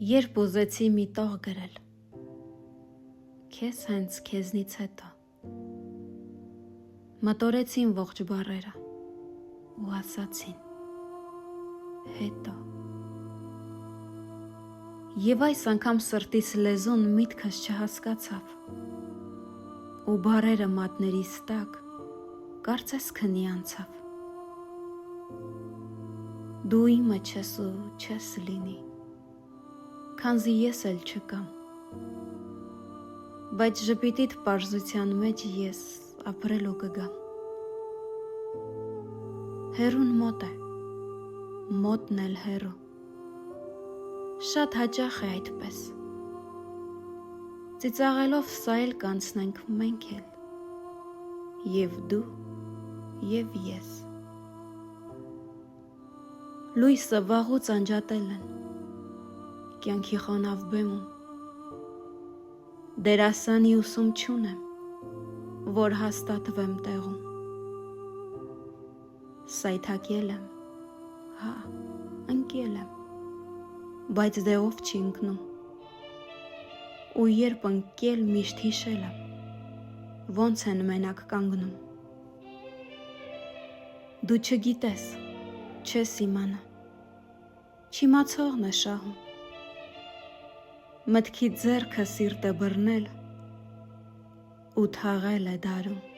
Երբ ուզեցի մի տող գրել, քեզ հենց քեզնից հետո մտորեցին ողջ բառերը ու ասացին հետո և այս անգամ սրտիս լեզուն միտքս չհասկացավ ու բառերը մատներիս տակ կարծես քնի անցավ դու իմը չես ու չես լինի քանզի ես էլ չկամ բայց ժպիտիդ պարզության մեջ ես ապրելու կգամ հեռուն մոտ է մոտն էլ հեռու շատ հաճախ է այդպես ծիծաղելով սա էլ կանցնենք մենք էլ և դու և ես լույսը վաղուց անջատել են կյանքի խոնավ բեմում դերասանի ուսում չունեմ որ հաստատվեմ տեղում սայթաքել եմ հա ընկել եմ բայց դե ով չի ընկնում ու երբ ընկել միշտ հիշել եմ ոնց են մենակ կանգնում դու չգիտես չես իմանա չիմացողն է շահում մտքի ձեռքը սիրտը բռնել ու թաղել է դարում